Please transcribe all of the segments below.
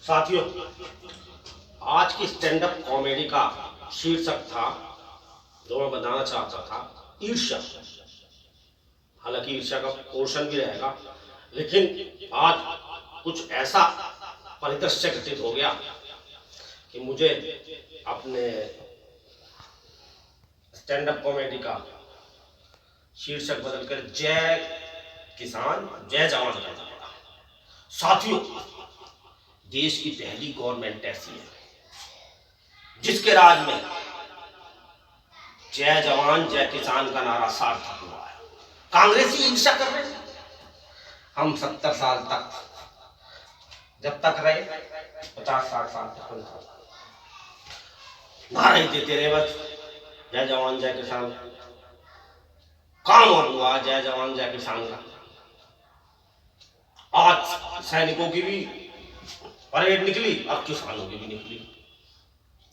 साथियों, आज की स्टैंड अप कॉमेडी का शीर्षक था, जो मैं बताना चाहता था, ईर्ष्या। हालांकि ईर्ष्या का पोर्शन भी रहेगा, लेकिन आज कुछ ऐसा परिदृश्य घटित हो गया कि मुझे अपने स्टैंड अप कॉमेडी का शीर्षक बदलकर जय किसान जय जवान करना पड़ा। साथियों, देश की पहली गवर्नमेंट ऐसी है जिसके राज में जय जवान जय किसान का नारा सार्थक हुआ है। कांग्रेसी ईर्ष्या कर रहे हैं। हम 70 साल तक जब तक रहे, 50-60 साल तक नारे देते रहे, बस जय जवान जय किसान। काम और हुआ जय जवान जय किसान का। आज सैनिकों की भी परेड निकली, अब किसानों की भी निकली।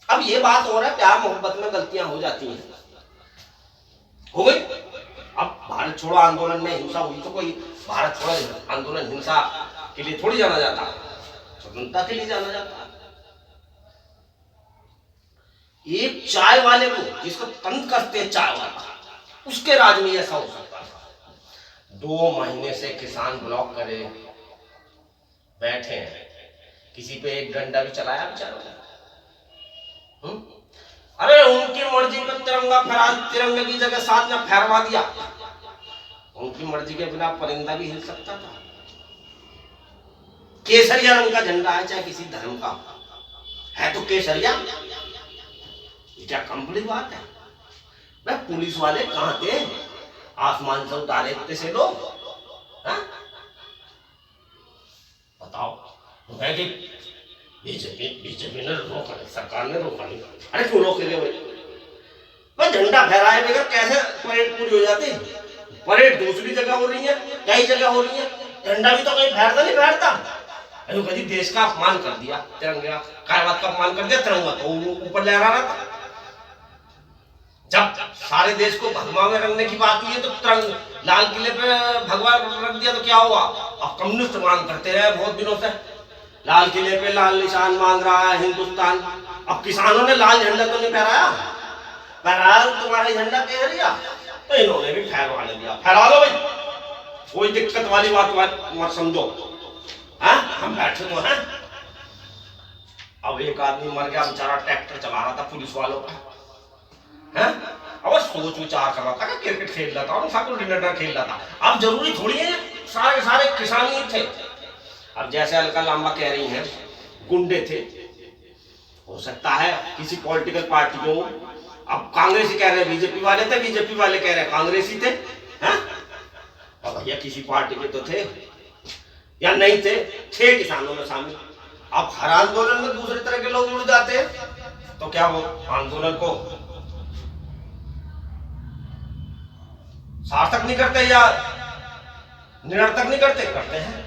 अब ये बात हो रहा है, प्यार मोहब्बत में गलतियां हो जाती हैं, हो गई। अब भारत छोड़ो आंदोलन में हिंसा हुई तो कोई भारत छोड़ो आंदोलन हिंसा के लिए थोड़ी जाना जाता, स्वतंत्रता के लिए जाना जाता। एक चाय वाले को, जिसको तंज करते हैं चाय वाला, उसके राज में ऐसा हो सकता है। 2 महीने से किसान ब्लॉक करे बैठे हैं, किसी पे एक डंडा भी चलाया बेचारा। अरे उनकी मर्जी पे तिरंगा फहरा, तिरंगे की जगह साथ में फहरवा दिया। उनकी मर्जी के बिना परिंदा भी हिल सकता था। केसरिया रंग का झंडा है, चाहे किसी धर्म का है, तो केसरिया, क्या कम बड़ी बात है? भाई पुलिस वाले कहां थे? आसमान से उतारे थे लोग, बताओ। बीजेपी ने रोका नहीं, सरकार ने रोका नहीं। अरे क्यों रोकेंगे भाई? झंडा फहराए बगैर कैसे परेड पूरी हो जाती? परेड दूसरी जगह हो रही है, कई जगह हो रही है, झंडा भी तो कहीं फहरता नहीं फहरता। अरे कभी देश का अपमान कर दिया, तिरंगे का, काय बात का अपमान कर दिया, तिरंगा तो ऊपर लहरा रहा था। जब सारे देश को भगवा में रंगने की बात हुई है, तो तिरंगा लाल किले पे भगवा रख दिया तो क्या हुआ? अब कम्युनिस्ट मांग करते रहे बहुत दिनों से, लाल किले पे लाल निशान मांग रहा है हिंदुस्तान। अब किसानों ने लाल झंडा तो नहीं फहराया, तुम्हारा झंडा केसरिया, तो इन्होंने भी फहरवा दिया। फहरा लो भाई, कोई दिक्कत वाली बात मत समझो। हम बैठे तो हैं। अब एक आदमी मर गया बेचारा, ट्रैक्टर चला रहा था पुलिस वालों का, अब सोच विचार कर रहा था, क्रिकेट खेल रहा था, डिनर खेल रहा था। अब जरूरी थोड़ी है सारे किसान ही थे। अब जैसे अलका लांबा कह रही हैं गुंडे थे, हो सकता है किसी पॉलिटिकल पार्टी को। अब कांग्रेसी कह रहे हैं बीजेपी वाले थे, बीजेपी वाले कह रहे हैं कांग्रेसी थे। अब भैया किसी पार्टी के तो थे या नहीं थे किसानों में शामिल। अब हर आंदोलन में दूसरे तरह के लोग जुड़ जाते हैं, तो क्या वो आंदोलन को सार्थक नहीं करते या निरर्थक नहीं करते हैं?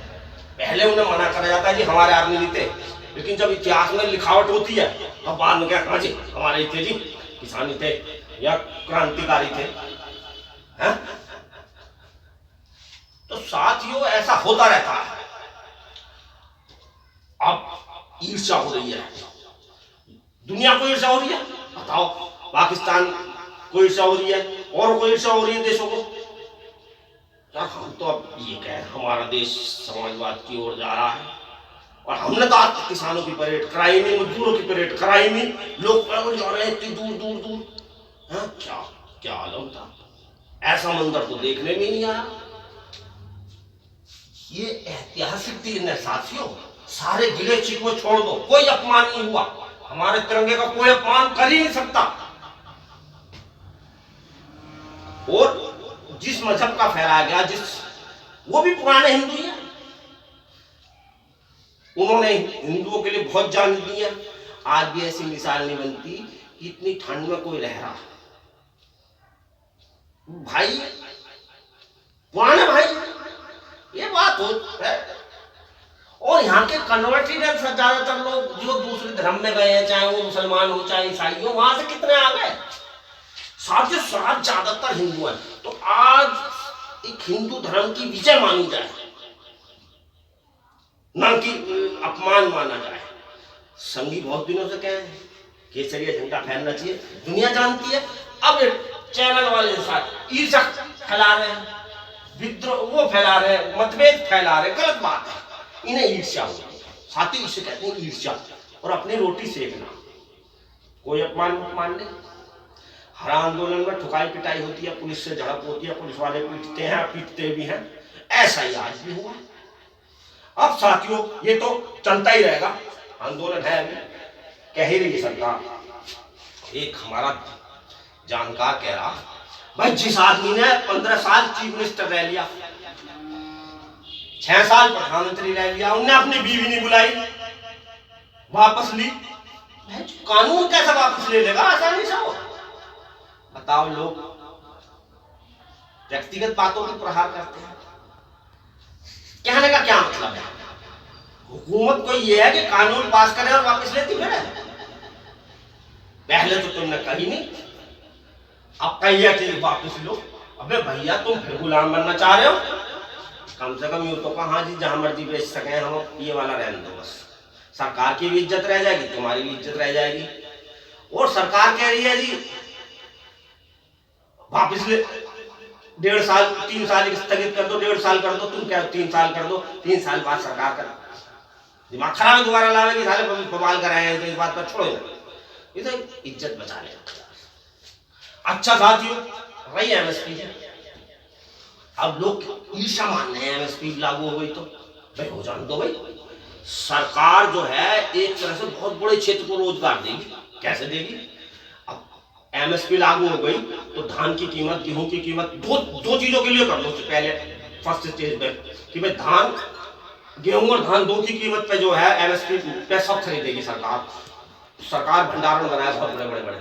पहले उन्हें मना करा जाता है जी हमारे आदमी नहीं थे, लेकिन जब इतिहास में लिखावट होती है तो बाद में क्या, हाँ जी हमारे ही थे जी, किसान ही थे या क्रांतिकारी थे। तो साथियों, ऐसा होता रहता है। अब ईर्ष्या हो रही है, दुनिया को ईर्ष्या हो रही है। बताओ, पाकिस्तान को ईर्ष्या हो रही है और कोई ईर्ष्या हो रही है देशों को। हम तो अब ये कहें, हमारा देश समाजवाद की ओर जा रहा है और हमने तो आज किसानों की परेड कराई नहीं, मजदूरों की परेड कराई नहीं, लोग पैदल जा रहे हैं इतनी दूर दूर दूर। क्या आलम था? ऐसा मंजर तो देखने में नहीं आया। ये ऐतिहासिक दिन है साथियों, सारे गिले शिकवे छोड़ दो, कोई अपमान नहीं हुआ। हमारे तिरंगे का कोई अपमान कर ही नहीं सकता। और जिस मजहब का फहराया गया, वो भी पुराने हिंदू हैं, उन्होंने हिंदुओं के लिए बहुत जान दी है। आज भी ऐसी मिसाल नहीं बनती कि इतनी ठंड में कोई रह रहा भाई, पुराने भाई, ये बात हो है। और यहाँ के कन्वर्टेड ज्यादातर लोग जो दूसरे धर्म में गए हैं, चाहे वो मुसलमान हो चाहे ईसाई हो, वहां से कितने आ गए? साथ ज्यादातर हिंदू हैं। तो आज एक हिंदू धर्म की विजय मानी जाए, न कि अपमान माना जाए। संगी बहुत दिनों से कहे हैं केसरिया झंडा फहरना चाहिए, दुनिया जानती है। अब चैनल वाले साथ ईर्ष्या फैला रहे हैं, विद्रोह वो फैला रहे हैं, मतभेद फैला रहे हैं, गलत बात है। इन्हें ईर्ष्या होती है, साथी इसे कहते हैं ईर्ष्या। और अपनी रोटी सेकना, कोई अपमान मत मान ले। हर आंदोलन में ठुकाई पिटाई होती है, पुलिस से झड़प होती है, पुलिस वाले पीटते हैं, पीटते भी हैं, ऐसा ही आज भी हुआ। अब साथियों ये तो चलता ही रहेगा, आंदोलन है अभी, कह ही रही सरकार। एक हमारा जानकार कह रहा, भाई जिस आदमी ने 15 साल चीफ मिनिस्टर रह लिया, 6 साल प्रधानमंत्री रह लिया, उनने अपनी बीवी नहीं बुलाई, वापस ली, कानून कैसे वापस ले लेगा आसानी से वो? बताओ, लोग व्यक्तिगत बातों की प्रहार करते हैं। कहने का क्या मतलब है? हुकूमत को यह है कि कानून पास करे और वापस लेती फिरे। पहले तो तुमने कही नहीं, अब कहिए कि वापस लो। अबे भैया तुम फिर गुलाम बनना चाह रहे हो? कम से कम यूं तो कहा, हाँ जी जहां मर्जी बेच सके, हम ये वाला रहने दो बस। सरकार की भी इज्जत रह जाएगी, तुम्हारी भी इज्जत रह जाएगी। और सरकार कह रही है जी वापस ले, 1.5 साल 3 साल स्थगित कर दो, 1.5 साल कर दो, तुम क्या 3 साल कर दो, 3 साल बाद सरकार कर दिमाग खराब दोबारा लावेगी, साले बवाल कराए हैं, तो इस बात पर छोड़ो, ये तो इज्जत बचा ले। अच्छा साथियों, रही एमएसपी है, अब लोग ईर्ष्या मान रहे हैं एमएसपी लागू हो गई तो भाई हो जान दो भाई। सरकार जो है एक तरह से बहुत बड़े क्षेत्र को रोजगार देगी। कैसे देगी? अब एमएसपी लागू हो गई तो धान की कीमत, गेहूं की कीमत, दो चीजों के लिए कर दो पहले फर्स्ट स्टेज पे कि भाई धान, गेहूं और धान दो की कीमत पे जो है एमएसपी पे सब खरीदेगी सरकार। सरकार भंडारण बनाए बहुत बड़े बड़े बड़े,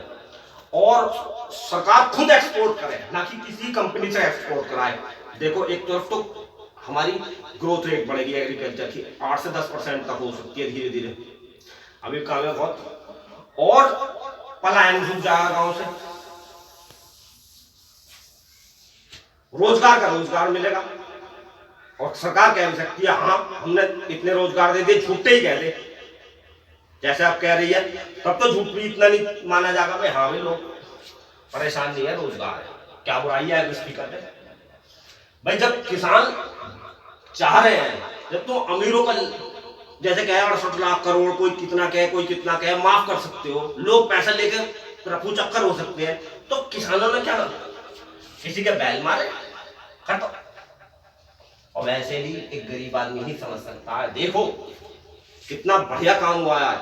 और सरकार खुद एक्सपोर्ट करे, ना कि किसी कंपनी से एक्सपोर्ट कराए। देखो एक तरफ तो हमारी ग्रोथ रेट बढ़ेगी एग्रीकल्चर की, 8 से 10% तक हो सकती है धीरे धीरे, अभी काम है बहुत। और पलायन रुक जाएगा गांव से, रोजगार मिलेगा। और सरकार कह भी सकती है हाँ हमने इतने रोजगार दे दिए, झूठे ही कह दे जैसे आप कह रही है, तब तो झूठ भी इतना नहीं माना जाएगा भाई हाँ भाई लोग परेशान नहीं है, रोजगार है, क्या बुराई है स्पीकर में। भाई जब किसान चाह रहे हैं, जब तुम अमीरों का जैसे कहे 68 लाख करोड़, कोई कितना कहे माफ कर सकते हो, लोग पैसा लेकर रफू चक्कर हो सकते हैं, तो किसानों ने क्या किसी के बैल मारे खत्म। और वैसे भी एक गरीब आदमी ही समझ सकता है। देखो कितना बढ़िया काम हुआ है आज,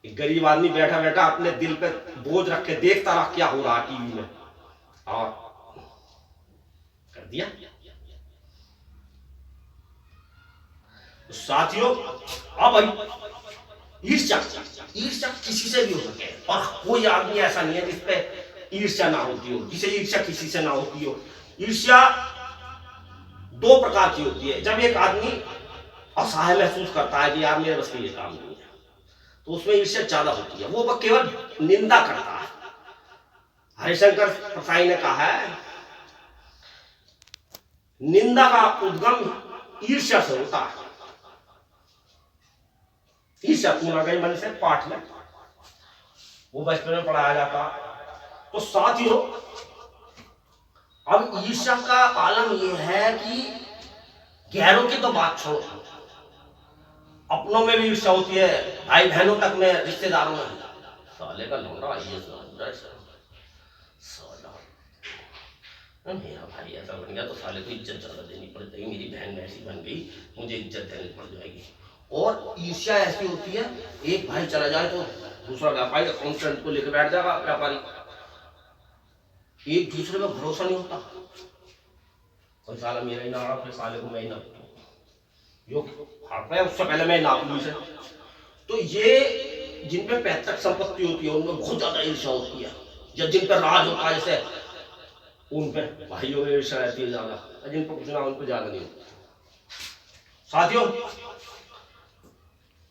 एक गरीब आदमी बैठा बैठा अपने दिल पे बोझ रख के देखता रहा क्या हो रहा है टीवी में, और कर दिया। तो साथियों अब ईर्ष्या किसी से भी हो सके, और कोई आदमी ऐसा नहीं है जिसपे ईर्ष्या ना होती हो, जिसे ईर्ष्या किसी से ना होती हो। ईर्ष्या 2 प्रकार की होती है। जब एक आदमी असहाय महसूस करता है कि यार मेरे बस में ये काम नहीं है, तो उसमें ईर्ष्या ज्यादा होती है, वो केवल निंदा करता है। हरिशंकर प्रसाई ने कहा है निंदा का उद्गम ईर्ष्या से होता है। ईर्ष्या पूरा गई मन से पाठ में वो बचपन में पढ़ाया जाता। तो साथियों अब ईर्ष्या का आलम यह है कि गैरों की तो बात छोड़ो, अपनों में भी ईर्ष्या होती है, भाई बहनों तक में, रिश्तेदारों में। साले का लौंडा मेरा भाई ऐसा बन गया तो साले को इज्जत ज्यादा देनी पड़ती है, मेरी बहन ऐसी बन गई मुझे इज्जत देनी पड़ जाएगी। और ईर्ष्या ऐसी होती है, एक भाई चला जाए तो दूसरा व्यापारी अकाउंटेंट को लेकर बैठ जाएगा व्यापारी, एक दूसरे में भरोसा नहीं होता, और साला मेरा ही ना रहा, फिर साले को मैं ही ना जो हाथ है उससे पहले मैं नाप लूं इसे। तो ये जिन पे पैतृक संपत्ति होती है उनमें बहुत ज्यादा ईर्ष्या होती है, या जिन पर राज होता है जैसे उन पे भाइयों में ईर्ष्या रहती है ज्यादा, जिन पर कुछ ना उन पर ज्यादा नहीं होती। साथियों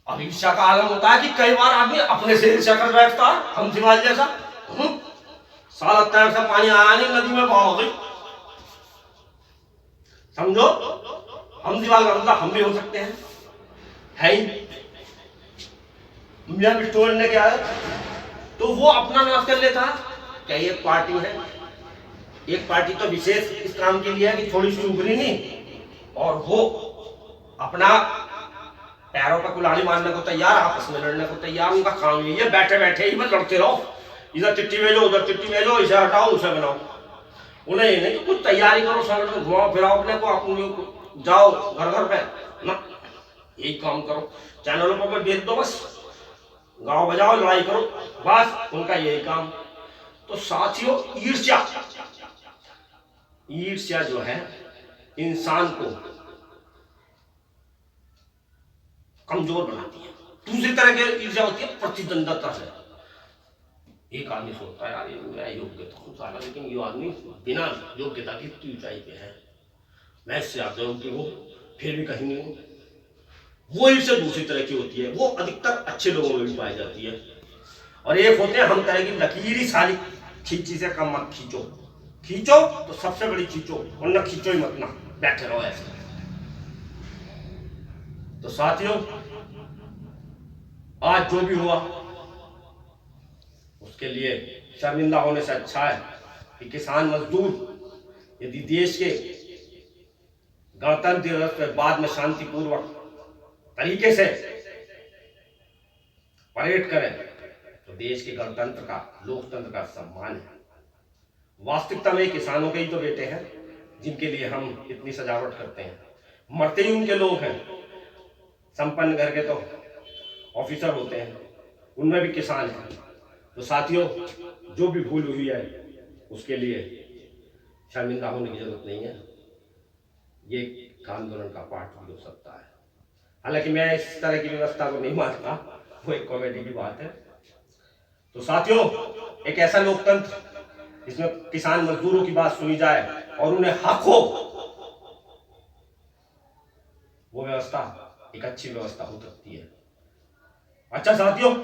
अब ईर्ष्या का आलम होता है कि कई बार आदमी अपने से ईर्ष्या कर बैठता है, हम शिवाजी जैसा साला तैर से पानी आया नहीं, नदी में बहाव हो गई, समझो हम दीवार का मतलब हम भी हो सकते हैं, है ही। दुनिया में स्टोर लेके आया तो वो अपना नाश कर लेता। क्या ये पार्टी है? एक पार्टी तो विशेष इस काम के लिए है कि थोड़ी सी उभरी नहीं और वो अपना पैरों पर कुल्हाड़ी मारने को तैयार, आपस में लड़ने को तैयार। उनका काम यही है, बैठे बैठे ही बस लड़ते रहो, इधर चिट्ठी भेजो उधर चिट्ठी भेजो, इसे हटाओ उसे बनाओ। उन्हें ये नहीं कि कुछ तैयारी करो, सड़क में घुमाओ फिराओ अपने को, अपने जाओ घर घर पे ना, यही काम करो। चैनलों पर भेज दो, बस गाँव बजाओ, लड़ाई करो, बस उनका यही काम। तो साथियों, ईर्ष्या, ईर्ष्या जो है इंसान को कमजोर बनाती है। दूसरी तरह की ईर्ष्या होती है प्रतिद्वंदता से। एक आदमी सोचता है यार ये मैं योग्य तो हूँ साला, लेकिन ये आदमी बिना योग्यता की इतनी ऊंचाई पे है, मैं इससे ज्यादा योग्य हूँ फिर भी कहीं नहीं हूँ। वो ईर्ष्या दूसरी तरह की होती है, वो अधिकतर अच्छे लोगों में भी पाई जाती है। और एक होते हैं हम तरह की लकीरी साली, खींची से कम मत खींचो, खींचो तो सबसे बड़ी खींचो, वरना खींचो ही मत ना, बैठे रहो ऐसे। तो साथियों, आज जो भी हुआ उसके लिए शर्मिंदा होने से अच्छा है कि किसान मजदूर यदि देश के गणतंत्र दिवस के बाद में शांतिपूर्वक तरीके से परेड करें तो देश के गणतंत्र का, लोकतंत्र का सम्मान है। वास्तविकता में किसानों के ही तो बेटे हैं जिनके लिए हम इतनी सजावट करते हैं, मरते ही उनके लोग हैं। संपन्न घर के तो ऑफिसर होते हैं, उनमें भी किसान हैं। तो साथियों, जो भी भूल हुई है उसके लिए शर्मिंदा होने की जरूरत नहीं है, ये आंदोलन का पार्ट भी हो सकता है। हालांकि मैं इस तरह की व्यवस्था को नहीं मानता, वो एक कॉमेडी की बात है। तो साथियों, एक ऐसा लोकतंत्र जिसमें किसान मजदूरों की बात सुनी जाए और उन्हें हक हो, वो व्यवस्था एक अच्छी व्यवस्था हो सकती है। अच्छा साथियों,